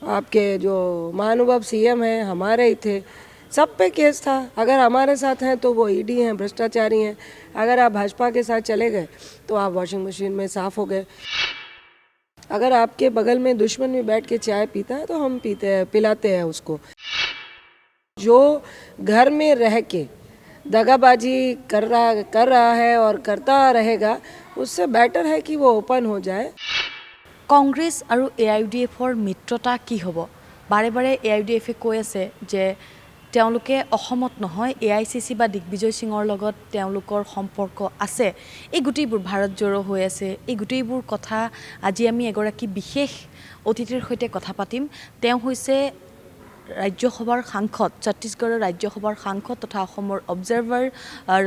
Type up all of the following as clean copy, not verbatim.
आपके जो महानुभव सीएम हैं हमारे ही थे, सब पे केस था। अगर हमारे साथ हैं तो वो ईडी हैं, भ्रष्टाचारी हैं। अगर आप भाजपा के साथ चले गए तो आप वॉशिंग मशीन में साफ हो गए। अगर आपके बगल में दुश्मन भी बैठ के चाय पीता है तो हम पीते हैं, पिलाते हैं उसको। जो घर में रह के दगाबाजी कर रहा है और करता रहेगा, उससे बेटर है कि वो ओपन हो जाए। কংগ্ৰেছ আৰু AIUDFৰ মিত্ৰতা কি হ'ব? বাৰে বাৰে AIUDFে কৈ আছে যে তেওঁলোকে অসমত নহয়, AICC বা দিগ্বিজয় সিঙৰ লগত তেওঁলোকৰ সম্পৰ্ক আছে। এই গোটেইবোৰ ভাৰত জোৰো হৈ আছে। এই গোটেইবোৰ কথা আজি আমি এগৰাকী বিশেষ অতিথিৰ সৈতে কথা পাতিম। তেওঁ হৈছে ৰাজ্যসভাৰ সাংসদ, ছত্তীশগড়ৰ ৰাজ্যসভাৰ সাংসদ তথা অসমৰ অবজাৰ্ভাৰ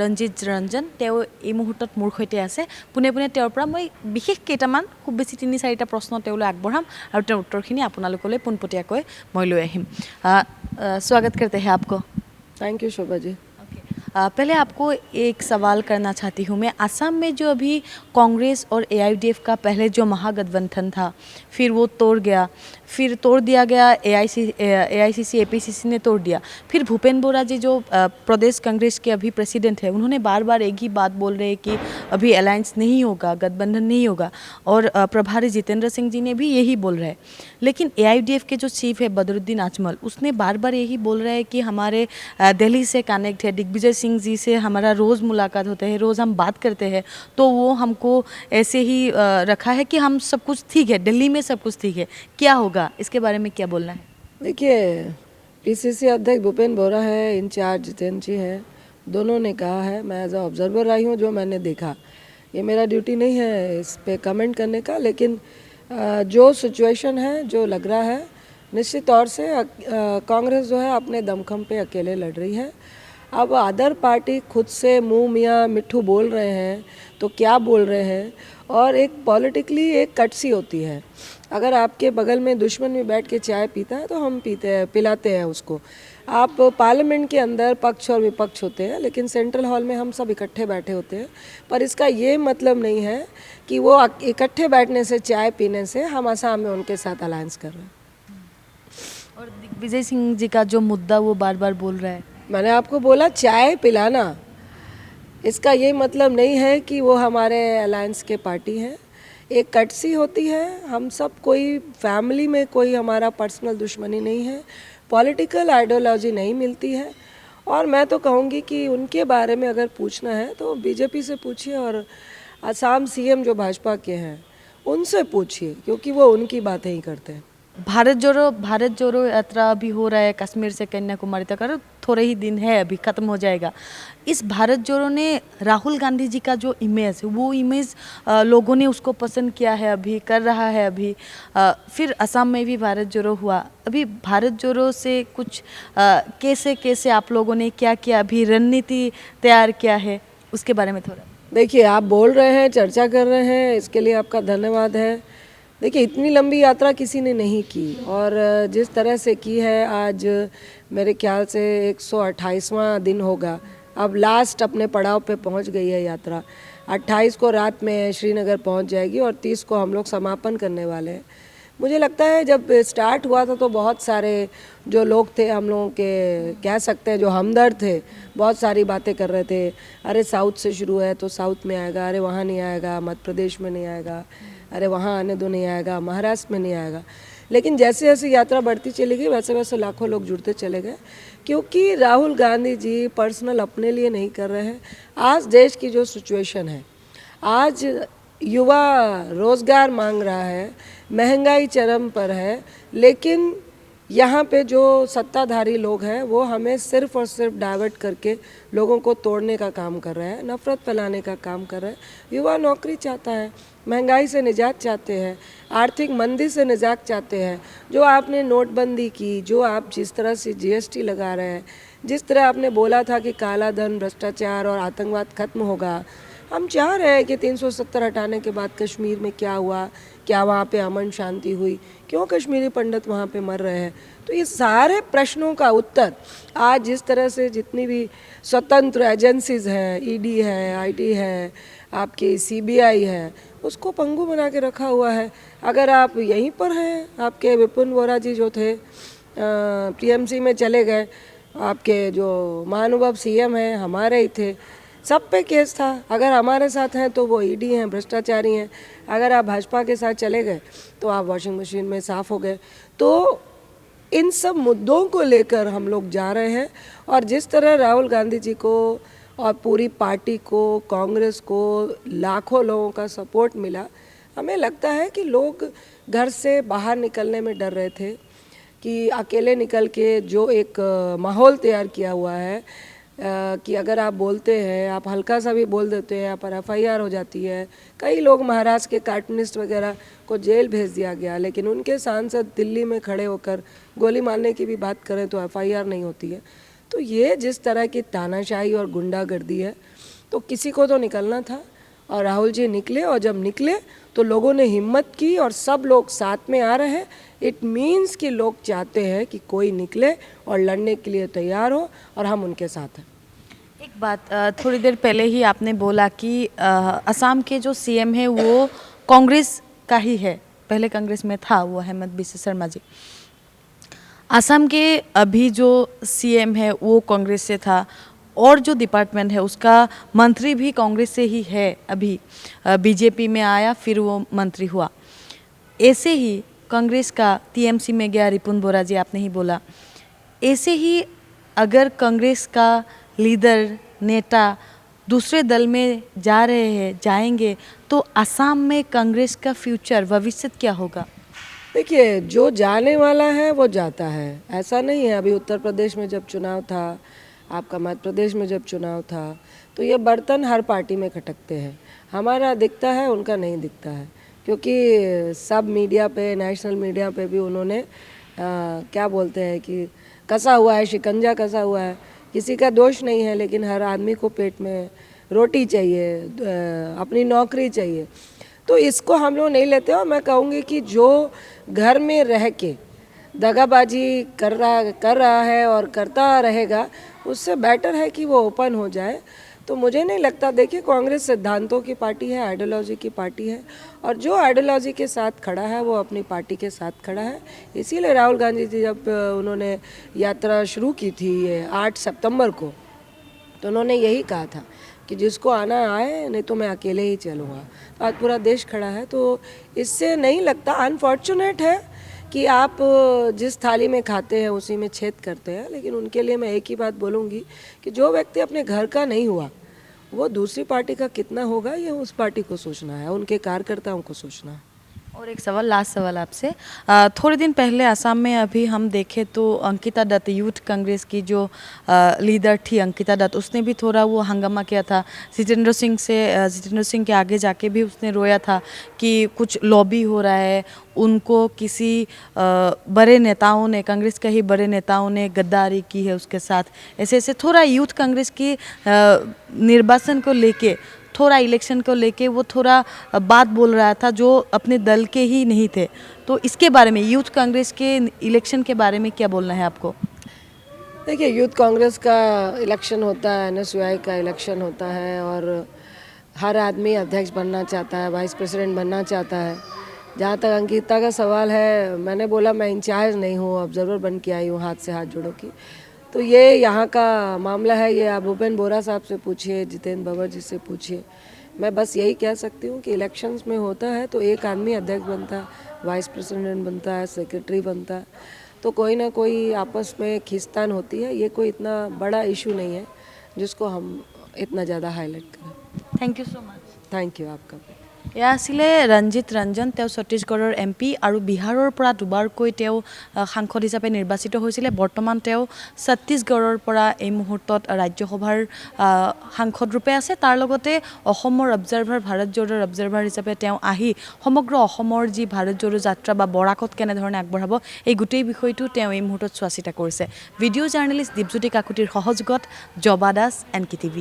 ৰঞ্জিত ৰঞ্জন। তেওঁ এই মুহূৰ্তত মোৰ সৈতে আছে। পোনে পোনে তেওঁৰ পৰা মই বিশেষ কেইটামান খুব বেছি ৩-৪টা প্ৰশ্ন তেওঁলৈ আগবঢ়াম আৰু তেওঁৰ উত্তৰখিনি আপোনালোকলৈ পোনপটীয়াকৈ মই লৈ আহিম। स्वागत करते हैं आपको। Thank you Shobha ji. पहले आपको एक सवाल करना चाहती हूँ मैं। असम में जो अभी कांग्रेस और AIUDF का पहले जो महागठबंधन था, फिर वो तोड़ गया, फिर तोड़ दिया गया, AICC APCC ने तोड़ दिया। फिर भूपेंद्र बोरा जी जो प्रदेश कांग्रेस के अभी प्रेसिडेंट है, उन्होंने बार बार एक ही बात बोल रहे हैं कि अभी अलायंस नहीं होगा, गठबंधन नहीं होगा। और प्रभारी जितेंद्र सिंह जी ने भी यही बोल रहे हैं। लेकिन AIUDF के जो चीफ है बदरुद्दीन आजमल, उसने बार बार यही बोल रहा है कि हमारे दिल्ली से कनेक्ट है, दिग्विजय सिंह जी से हमारा रोज़ मुलाकात होता है, रोज़ हम बात करते हैं। तो वो हमको ऐसे ही रखा है कि हम सब कुछ ठीक है, दिल्ली में सब कुछ ठीक है। क्या होगा, इसके बारे में क्या बोलना है? देखिए, PCC अध्यक्ष भूपेंद्र बोरा है, इंचार्ज जितेंद्र जी है, दोनों ने कहा है। मैं एज अ ऑब्जर्वर आई हूँ, जो मैंने देखा। ये मेरा ड्यूटी नहीं है इस पे कमेंट करने का, लेकिन जो सिचुएशन है, जो लग रहा है, निश्चित तौर से कांग्रेस जो है अपने दमखम पे अकेले लड़ रही है। अब अदर पार्टी खुद से मुँह मियाँ मिट्ठू बोल रहे हैं तो क्या बोल रहे हैं, और एक पॉलिटिकली एक कटसी होती है। अगर आपके बगल में दुश्मन भी बैठ के चाय पीता है तो हम पीते हैं, पिलाते हैं उसको। आप पार्लियामेंट के अंदर पक्ष और विपक्ष होते हैं, लेकिन सेंट्रल हॉल में हम सब इकट्ठे बैठे होते हैं। पर इसका ये मतलब नहीं है कि वो इकट्ठे बैठने से, चाय पीने से हम असम में उनके साथ अलायंस कर रहे हैं। और दिग्विजय सिंह जी का जो मुद्दा वो बार बार बोल रहा है, मैंने आपको बोला चाय पिलाना, इसका ये मतलब नहीं है कि वो हमारे अलायंस के पार्टी हैं। एक कटसी होती है। हम सब कोई फैमिली में कोई हमारा पर्सनल दुश्मनी नहीं है, पॉलिटिकल आइडियोलॉजी नहीं मिलती है। और मैं तो कहूँगी कि उनके बारे में अगर पूछना है तो बीजेपी से पूछिए, और असम सीएम जो भाजपा के हैं उनसे पूछिए, क्योंकि वो उनकी बातें ही करते हैं। भारत जोड़ो यात्रा अभी हो रहा है कश्मीर से कन्याकुमारी तक, और थोड़े ही दिन है, अभी ख़त्म हो जाएगा। इस भारत जोड़ो ने राहुल गांधी जी का जो इमेज है, वो इमेज लोगों ने उसको पसंद किया है, अभी कर रहा है। अभी फिर असम में भी भारत जोड़ो हुआ। अभी भारत जोड़ो से कुछ कैसे कैसे आप लोगों ने क्या किया, अभी रणनीति तैयार किया है, उसके बारे में थोड़ा। देखिए, आप बोल रहे हैं, चर्चा कर रहे हैं, इसके लिए आपका धन्यवाद है। देखिए, इतनी लंबी यात्रा किसी ने नहीं की, और जिस तरह से की है, आज मेरे ख्याल से 128वां दिन होगा। अब लास्ट अपने पड़ाव पे पहुंच गई है यात्रा। 28 को रात में श्रीनगर पहुंच जाएगी और 30 को हम लोग समापन करने वाले हैं। मुझे लगता है जब स्टार्ट हुआ था तो बहुत सारे जो लोग थे, हम लोगों के कह सकते हैं जो हमदर्द थे, बहुत सारी बातें कर रहे थे। अरे साउथ से शुरू है तो साउथ में आएगा, अरे वहाँ नहीं आएगा, मध्य प्रदेश में नहीं आएगा, अरे वहाँ आने दो, नहीं आएगा, महाराष्ट्र में नहीं आएगा। लेकिन जैसे जैसे यात्रा बढ़ती चली गई, वैसे वैसे लाखों लोग जुड़ते चले गए, क्योंकि राहुल गांधी जी पर्सनल अपने लिए नहीं कर रहे हैं। आज देश की जो सिचुएशन है, आज युवा रोज़गार मांग रहा है, महंगाई चरम पर है, लेकिन यहाँ पे जो सत्ताधारी लोग हैं वो हमें सिर्फ और सिर्फ डाइवर्ट करके लोगों को तोड़ने का काम कर रहे हैं, नफ़रत फैलाने का काम कर रहे हैं। युवा नौकरी चाहता है, महंगाई से निजात चाहते हैं, आर्थिक मंदी से निजात चाहते हैं। जो आपने नोटबंदी की, जो आप जिस तरह से GST लगा रहे हैं, जिस तरह आपने बोला था कि काला धन, भ्रष्टाचार और आतंकवाद खत्म होगा, हम चाह रहे हैं कि 370 हटाने के बाद कश्मीर में क्या हुआ, क्या वहाँ पे अमन शांति हुई, क्यों कश्मीरी पंडित वहाँ पे मर रहे हैं। तो ये सारे प्रश्नों का उत्तर आज जिस तरह से जितनी भी स्वतंत्र एजेंसीज़ हैं, ED है, IT है, आपकी CBI है, उसको पंगु बना के रखा हुआ है। अगर आप यहीं पर हैं, आपके विपिन बोरा जी जो थे टीएमसी में चले गए, आपके जो महानुभव सीएम हैं हमारे ही थे, सब पे केस था। अगर हमारे साथ हैं तो वो ईडी हैं, भ्रष्टाचारी हैं। अगर आप भाजपा के साथ चले गए तो आप वॉशिंग मशीन में साफ़ हो गए। तो इन सब मुद्दों को लेकर हम लोग जा रहे हैं, और जिस तरह राहुल गांधी जी को और पूरी पार्टी को, कांग्रेस को लाखों लोगों का सपोर्ट मिला, हमें लगता है कि लोग घर से बाहर निकलने में डर रहे थे कि अकेले निकल के जो एक माहौल तैयार किया हुआ है कि अगर आप बोलते हैं, आप हल्का सा भी बोल देते हैं, यहाँ पर एफआईआर हो जाती है। कई लोग महाराष्ट्र के कार्टूनिस्ट वगैरह को जेल भेज दिया गया, लेकिन उनके सांसद दिल्ली में खड़े होकर गोली मारने की भी बात करें तो एफआईआर नहीं होती है। तो ये जिस तरह की तानाशाही और गुंडागर्दी है, तो किसी को तो निकलना था, और राहुल जी निकले, और जब निकले तो लोगों ने हिम्मत की और सब लोग साथ में आ रहे हैं। इट मीन्स कि लोग चाहते हैं कि कोई निकले और लड़ने के लिए तैयार हो, और हम उनके साथ हैं। एक बात, थोड़ी देर पहले ही आपने बोला कि असम के जो सीएम है वो कांग्रेस का ही है, पहले कांग्रेस में था वो हेमंत बिस्वा शर्मा जी। असम के अभी जो सीएम है वो कांग्रेस से था, और जो डिपार्टमेंट है उसका मंत्री भी कांग्रेस से ही है। अभी बीजेपी में आया, फिर वो मंत्री हुआ। ऐसे ही कांग्रेस का टीएमसी में गया रिपुन बोरा जी, आपने ही बोला। ऐसे ही अगर कांग्रेस का लीडर, नेता दूसरे दल में जा रहे हैं, जाएंगे, तो असम में कांग्रेस का फ्यूचर, भविष्य क्या होगा? देखिए, जो जाने वाला है वो जाता है, ऐसा नहीं है। अभी उत्तर प्रदेश में जब चुनाव था, आपका मध्य प्रदेश में जब चुनाव था, तो ये बर्तन हर पार्टी में खटकते हैं। हमारा दिखता है, उनका नहीं दिखता है, क्योंकि सब मीडिया पे, नेशनल मीडिया पे भी उन्होंने क्या बोलते हैं कि कसा हुआ है, शिकंजा कसा हुआ है। किसी का दोष नहीं है, लेकिन हर आदमी को पेट में रोटी चाहिए, अपनी नौकरी चाहिए। तो इसको हम लोग नहीं लेते। और मैं कहूँगी कि जो घर में रह के दगाबाजी कर रहा है और करता रहेगा, उससे बेटर है कि वो ओपन हो जाए। तो मुझे नहीं लगता। देखिए, कांग्रेस सिद्धांतों की पार्टी है, आइडियोलॉजी की पार्टी है, और जो आइडियोलॉजी के साथ खड़ा है वो अपनी पार्टी के साथ खड़ा है। इसीलिए राहुल गांधी जी जब उन्होंने यात्रा शुरू की थी 8 सितंबर को, तो उन्होंने यही कहा था कि जिसको आना आए, नहीं तो मैं अकेले ही चलूँगा। तो आज पूरा देश खड़ा है, तो इससे नहीं लगता। अनफॉर्चुनेट है कि आप जिस थाली में खाते हैं उसी में छेद करते हैं, लेकिन उनके लिए मैं एक ही बात बोलूँगी कि जो व्यक्ति अपने घर का नहीं हुआ, वो दूसरी पार्टी का कितना होगा, ये उस पार्टी को सोचना है, उनके कार्यकर्ताओं को सोचना है। और एक सवाल, लास्ट सवाल आपसे। थोड़े दिन पहले असम में अभी हम देखें तो अंकिता दत्त, यूथ कांग्रेस की जो लीडर थी अंकिता दत्त, उसने भी थोड़ा वो हंगामा किया था जितेंद्र सिंह के आगे जाके भी उसने रोया था कि कुछ लॉबी हो रहा है, उनको किसी बड़े नेताओं ने, कांग्रेस के ही बड़े नेताओं ने गद्दारी की है उसके साथ। ऐसे ऐसे थोड़ा यूथ कांग्रेस की निर्वाचन को लेके, थोड़ा इलेक्शन को लेके वो थोड़ा बात बोल रहा था जो अपने दल के ही नहीं थे। तो इसके बारे में, यूथ कांग्रेस के इलेक्शन के बारे में क्या बोलना है आपको? देखिए, यूथ कांग्रेस का इलेक्शन होता है, एनएसयूआई का इलेक्शन होता है, और हर आदमी अध्यक्ष बनना चाहता है, वाइस प्रेसिडेंट बनना चाहता है। जहाँ तक अंकिता का सवाल है, मैंने बोला मैं इंचार्ज नहीं हूँ, ऑब्जर्वर बन के आई हूँ, हाथ से हाथ जोड़ो की। तो ये यहाँ का मामला है, ये आप भूपेन बोरा साहब से पूछिए, जितेंद्र भवर जी से पूछिए। मैं बस यही कह सकती हूँ कि इलेक्शंस में होता है तो एक आदमी अध्यक्ष बनता है, वाइस प्रेसिडेंट बनता है, सेक्रेटरी बनता है, तो कोई ना कोई आपस में खींचतान होती है। ये कोई इतना बड़ा इशू नहीं है जिसको हम इतना ज़्यादा हाईलाइट करें। Thank you so much. Thank you आपका। এয়া আছিলে ৰঞ্জিত ৰঞ্জন। তেওঁ ছত্তীশগড়ৰ MP আৰু বিহাৰৰ পৰা দুবাৰকৈ তেওঁ সাংসদ হিচাপে নিৰ্বাচিত হৈছিলে। বৰ্তমান তেওঁ ছত্তীশগড়ৰ পৰা এই মুহূৰ্তত ৰাজ্যসভাৰ সাংসদ ৰূপে আছে। তাৰ লগতে অসমৰ অবজাৰ্ভাৰ, ভাৰত জোড়ৰ অবজাৰ্ভাৰ হিচাপে তেওঁ আহি সমগ্ৰ অসমৰ যি ভাৰত জোড়ো যাত্ৰা বা বৰাকত কেনেধৰণে আগবঢ়াব, এই গোটেই বিষয়টো তেওঁ এই মুহূৰ্তত চোৱা চিতা কৰিছে। ভিডিঅ' জাৰ্নেলিষ্ট দীপজ্যোতি কাকতিৰ সহযোগত জবা দাস, NK TV।